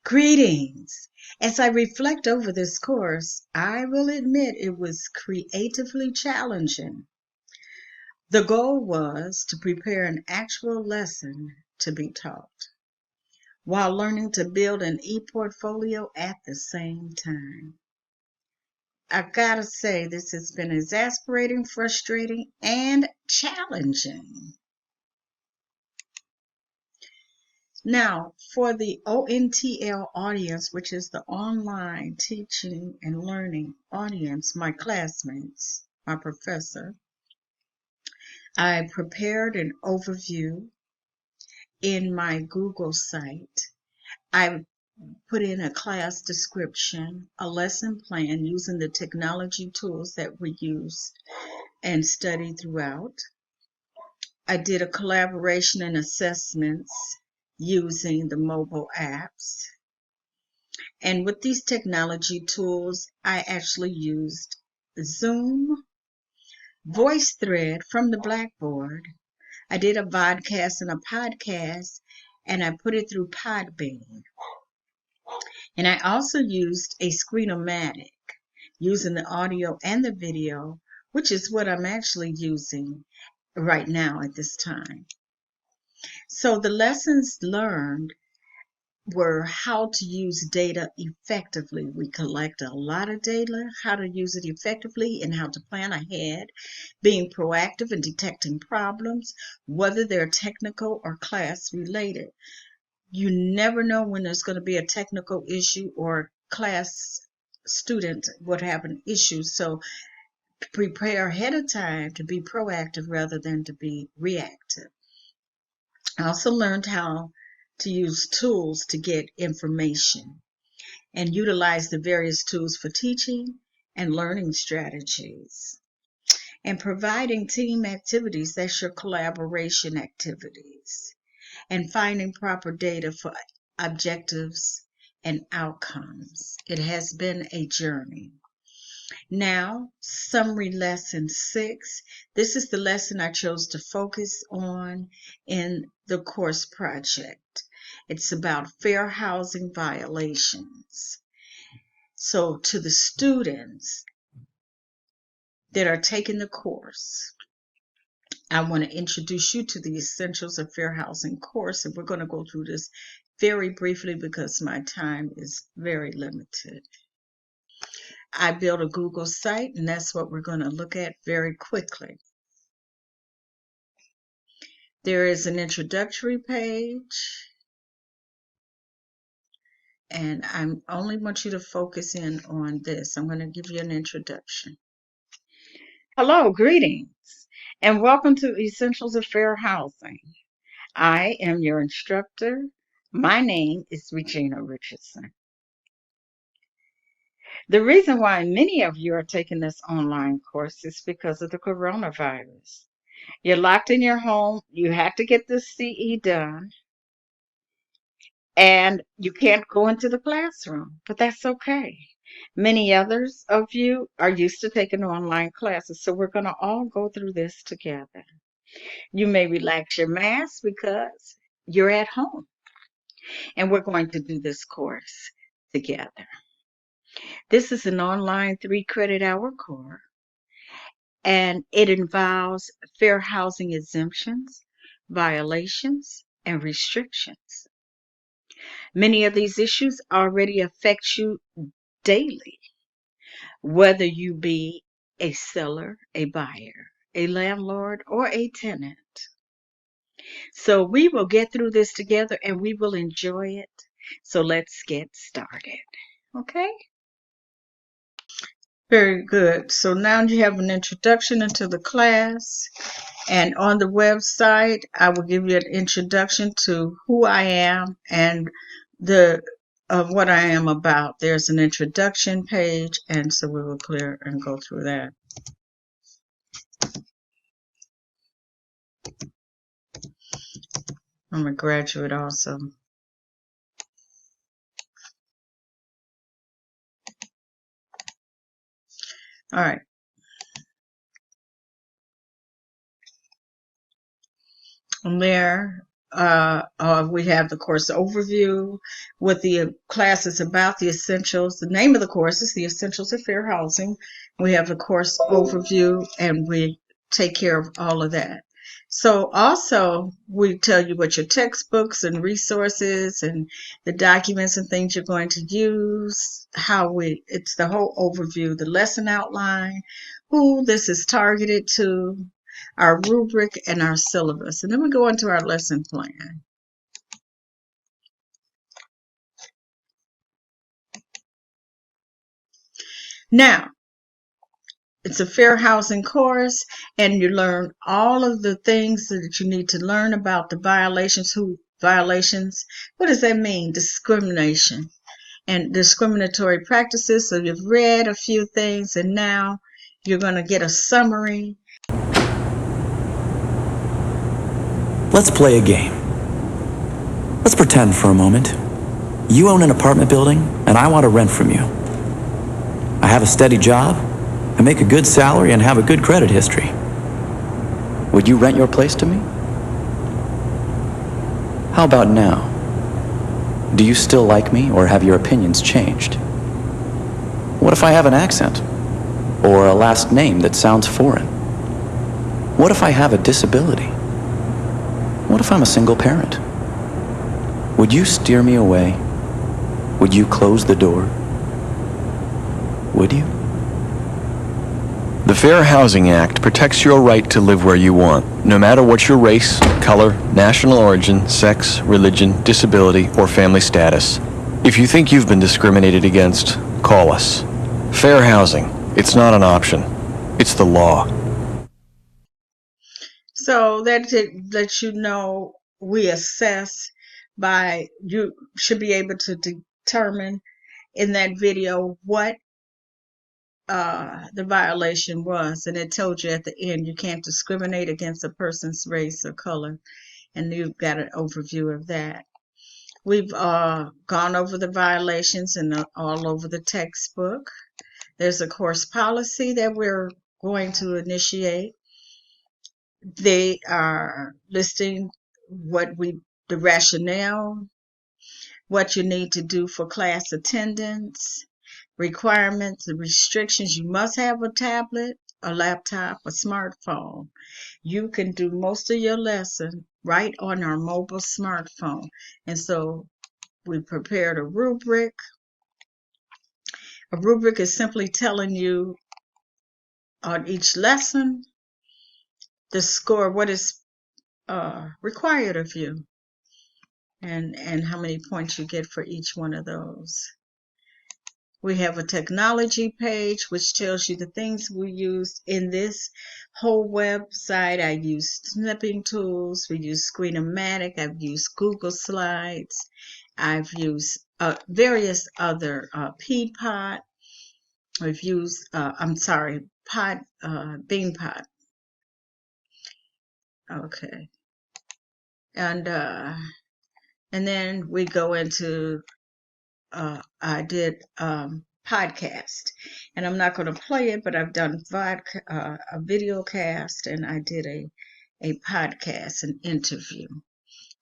Greetings. As I reflect over this course, I will admit it was creatively challenging. The goal was to prepare an actual lesson to be taught while learning to build an e-portfolio at the same time. I gotta say, this has been exasperating, frustrating, and challenging. Now, for the ONTL audience, which is the online teaching and learning audience, my classmates, my professor, I prepared an overview in my Google site. I put in a class description, a lesson plan using the technology tools that we used and studied throughout. I did a collaboration and assessments using the mobile apps. And with these technology tools, I actually used Zoom, VoiceThread from the Blackboard. I did a vodcast and a podcast, and I put it through Podbean. And I also used a Screenomatic, using the audio and the video, which is what I'm actually using right now at this time. So the lessons learned were how to use data effectively. We collect a lot of data, how to use it effectively, and how to plan ahead, being proactive in detecting problems, whether they're technical or class related. You never know when there's going to be a technical issue or class student would have an issue. So prepare ahead of time to be proactive rather than to be reactive. I also learned how to use tools to get information and utilize the various tools for teaching and learning strategies. And providing team activities, that's your collaboration activities. And finding proper data for objectives and outcomes. It has been a journey. Now, summary lesson 6. This is the lesson I chose to focus on in the course project. It's about fair housing violations. So to the students that are taking the course, I want to introduce you to the Essentials of Fair Housing course, and we're going to go through this very briefly because my time is very limited. I built a Google site, and that's what we're going to look at very quickly. There is an introductory page, and I only want you to focus in on this. I'm going to give you an introduction. Hello, greetings, and welcome to Essentials of Fair Housing. I am your instructor. My name is RRichardson. The reason why many of you are taking this online course is because of the coronavirus. You're locked in your home. You have to get this CE done. And you can't go into the classroom, but that's okay. Many others of you are used to taking online classes, so we're going to all go through this together. You may relax your mask because you're at home, and we're going to do this course together. This is an online 3-credit-hour course, and it involves fair housing exemptions, violations, and restrictions. Many of these issues already affect you daily, whether you be a seller, a buyer, a landlord, or a tenant. So we will get through this together and we will enjoy it. So let's get started. Okay? Very good. So now you have an introduction into the class. And on the website, I will give you an introduction to who I am and what I am about. There's an introduction page, and so we will clear and go through that. I'm a graduate also. All right. From there, we have the course overview, what the class is about, the essentials. The name of the course is The Essentials of Fair Housing. We have the course overview, and we take care of all of that. So also, we tell you what your textbooks and resources and the documents and things you're going to use, it's the whole overview, the lesson outline, who this is targeted to, our rubric, and our syllabus. And then we go into our lesson plan. Now, it's a fair housing course, and you learn all of the things that you need to learn about the violations. What does that mean? Discrimination and discriminatory practices. So you've read a few things, and now you're going to get a summary. Let's play a game. Let's pretend for a moment. You own an apartment building, and I want to rent from you. I have a steady job, I make a good salary, and have a good credit history. Would you rent your place to me? How about now? Do you still like me, or have your opinions changed? What if I have an accent? Or a last name that sounds foreign? What if I have a disability? What if I'm a single parent? Would you steer me away? Would you close the door? Would you? The Fair Housing Act protects your right to live where you want, no matter what your race, color, national origin, sex, religion, disability, or family status. If you think you've been discriminated against, call us. Fair housing. It's not an option. It's the law. So that lets you know we assess by, you should be able to determine in that video what the violation was, and it told you at the end you can't discriminate against a person's race or color, and you've got an overview of that. We've gone over the violations and all over the textbook. There's a course policy that we're going to initiate. They are listing the rationale, what you need to do for class attendance, requirements and restrictions. You must have a tablet, a laptop, a smartphone. You can do most of your lesson right on our mobile smartphone. And so we prepared a rubric. A rubric is simply telling you on each lesson the score, what is required of you, and how many points you get for each one of those. We have a technology page which tells you the things we used in this whole website. I used snipping tools. We use Screenomatic. I've used Google Slides. I've used various other Peapod. We've used Beanpot. Okay, and then we go into I did podcast, and I'm not going to play it, but I've done a video cast, and I did a podcast, an interview.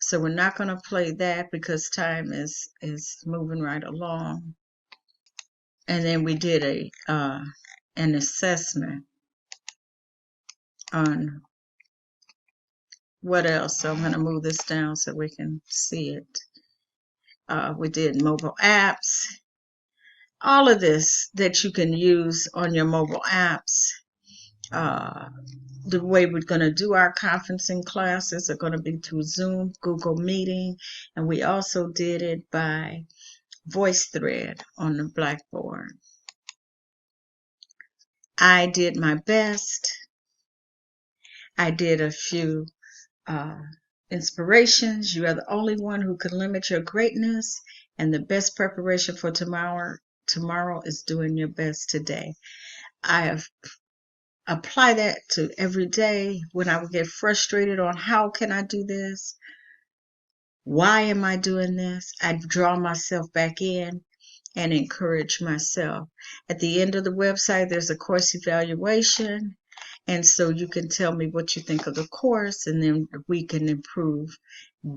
So we're not going to play that because time is moving right along. And then we did an assessment on what else. So I'm going to move this down so we can see it. We did mobile apps. All of this that you can use on your mobile apps. The way we're going to do our conferencing classes are going to be through Zoom, Google Meeting, and we also did it by VoiceThread on the Blackboard. I did my best. I did a few inspirations. You are the only one who can limit your greatness, and the best preparation for tomorrow is doing your best today. I have applied that to every day when I would get frustrated on how can I do this? Why am I doing this? I draw myself back in and encourage myself. At the end of the website, there's a course evaluation, And so you can tell me what you think of the course, and then we can improve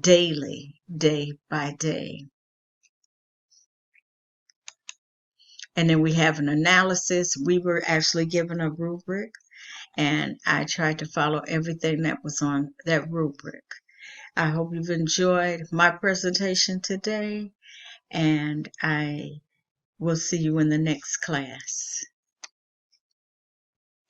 daily, day by day. And then we have an analysis. We were actually given a rubric, and I tried to follow everything that was on that rubric. I hope you've enjoyed my presentation today, and I will see you in the next class.